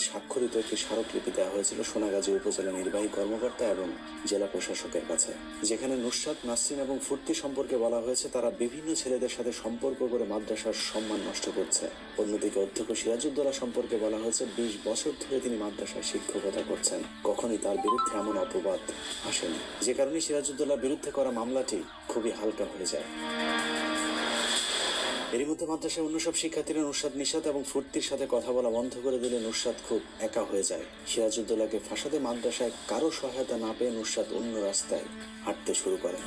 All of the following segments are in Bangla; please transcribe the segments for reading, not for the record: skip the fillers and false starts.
কর্তৃক স্বাক্ষরিত একটি স্মারকলিপি দেওয়া হয়েছিল সোনাগাজী উপজেলা নির্বাহী কর্মকর্তা এবং জেলা প্রশাসকের কাছে, যেখানে নুসরাত, নাসরিন এবং ফুর্তি সম্পর্কে বলা হয়েছে তারা বিভিন্ন ছেলেদের সাথে সম্পর্ক করে মাদ্রাসার সম্মান নষ্ট করছে। অন্যদিকে অধ্যক্ষ সিরাজউদ্দৌলা সম্পর্কে বলা হয়েছে 20 বছর ধরে তিনি মাদ্রাসায় শিক্ষকতা করছেন, কখনই তার বিরুদ্ধে এমন অপবাদ আসেনি, যে কারণে সিরাজউদ্দৌলার বিরুদ্ধে করা মামলাটি খুবই হালকা হয়ে যায়। এরই মধ্যে মাদ্রাসায় অন্য সব শিক্ষার্থীরা নুসরাত, নিশাত এবং ফুর্তির সাথে কথা বলা বন্ধ করে দিলে নুসরাত খুব একা হয়ে যায়। সিরাজউদ্দৌলাকে ফাঁসাতে মাদ্রাসায় কারো সহায়তা না পেয়ে নুসরাত অন্য রাস্তায় হাঁটতে শুরু করেন।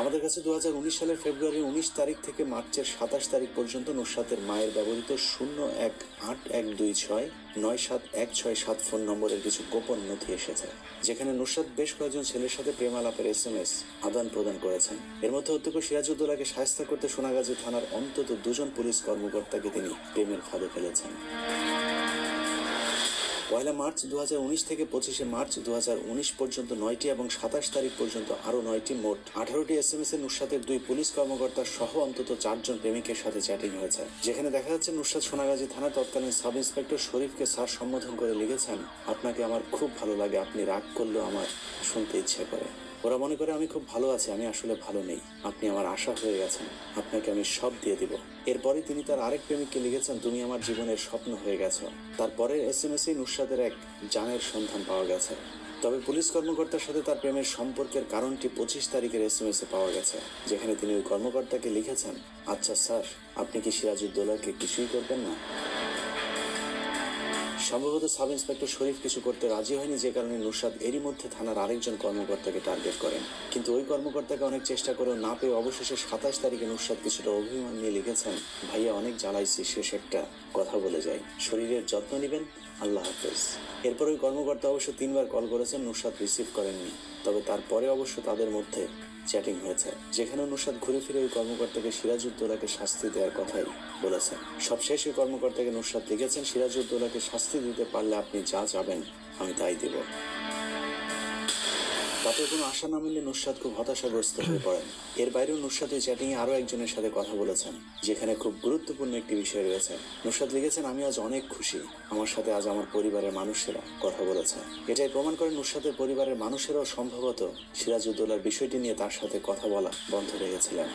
আমাদের কাছে 2019 সালের ফেব্রুয়ারি 19 তারিখ থেকে মার্চের 27 তারিখ পর্যন্ত নুসরাতের মায়ের ব্যবহৃত 0181269717 ফোন নম্বরের কিছু গোপন নথি এসেছে, যেখানে নুসরাত বেশ কয়েকজন ছেলের সাথে প্রেমালাপের SMS আদান প্রদান করেছেন। এর মধ্যে অধ্যক্ষ সিরাজউদ্দৌলাকে শায়েস্তা করতে সোনাগাজী থানার অন্তত 2 জন পুলিশ কর্মকর্তাকে তিনি প্রেমের ফাঁদে ফেলেছেন। 1 মার্চ 2019 থেকে 25 মার্চ 2019 পর্যন্ত 9টি এবং 27 তারিখ পর্যন্ত আরো 9টি, মোট 18টি SMS এ নুসরাতের 2 পুলিশ কর্মকর্তা সহ অন্তত 4 জন প্রেমিকের সাথে চ্যাটিং হয়েছে, যেখানে দেখা যাচ্ছে নুসরাত সোনাগাজী থানার তৎকালীন সাব ইন্সপেক্টর শরীফকে স্যার সম্বোধন করে লিখেছেন, আপনাকে আমার খুব ভালো লাগে, আপনি রাগ করলেও আমার শুনতে ইচ্ছে করে। ওরা মনে করে আমি খুব ভালো আছি, আমি আসলে ভালো নেই, আপনি আমার আশা হয়ে গেছেন, আপনাকে আমি সব দিয়ে দিব। এরপরে তিনি তার আরেক প্রেমিককে লিখেছেন, তুমি আমার জীবনের স্বপ্ন হয়ে গেছো। তারপরের SMS এ নুসরাতের এক জানের সন্ধান পাওয়া গেছে। তবে পুলিশ কর্মকর্তার সাথে তার প্রেমের সম্পর্কের কারণটি 25 তারিখের SMS এ পাওয়া গেছে, যেখানে তিনি ওই কর্মকর্তাকে লিখেছেন, আচ্ছা স্যার, আপনি কি সিরাজউদ্দৌলাকে কিছুই করবেন না? সম্ভবত সাব ইন্সপেক্টর শরীফ কিছু করতে রাজি হয়নি, যে কারণে নুসরাত এরই মধ্যে থানার আরেকজন কর্মকর্তাকে টার্গেট করেন। কিন্তু ওই কর্মকর্তাকে অনেক চেষ্টা করেও না পেয়ে অবশেষে 27 তারিখে নুসরাত কিছুটা অভিমান নিয়ে লিখেছেন, ভাইয়া অনেক জ্বালাইছি, শেষ একটা কথা বলে যাই, শরীরের যত্ন নেবেন, আল্লাহ হাফেজ। এরপর ওই কর্মকর্তা অবশ্য 3 বার কল করেছেন, নুসরাত রিসিভ করেননি। তবে তারপরে অবশ্য তাদের মধ্যে চ্যাটিং হয়েছে, যেখানে নুসরাত ঘুরে ফিরে ওই কর্মকর্তাকে সিরাজউদ্দৌলাকে শাস্তি দেওয়ার কথাই বলেছেন। সবশেষ ওই কর্মকর্তাকে নুসরাত লিখেছেন, সিরাজউদ্দৌলাকে শাস্তি দিতে পারলে আপনি যা চাবেন আমি তাই দেব। তাতে কোনো আশা না মিললে নুসরাত খুব হতাশাগ্রস্ত হয়ে পড়েন। এর বাইরেও নুসরাত ওই চ্যাটিংয়ে আরো একজনের সাথে কথা বলেছেন, যেখানে খুব গুরুত্বপূর্ণ একটি বিষয় রয়েছে। নুসরাত লিখেছেন, আমি আজ অনেক খুশি, আমার সাথে আজ আমার পরিবারের মানুষেরা কথা বলেছে। এটাই প্রমাণ করে নুসরাতের পরিবারের মানুষেরাও সম্ভবত সিরাজউদ্দৌলার বিষয়টি নিয়ে তার সাথে কথা বলা বন্ধ রেখেছিলেন।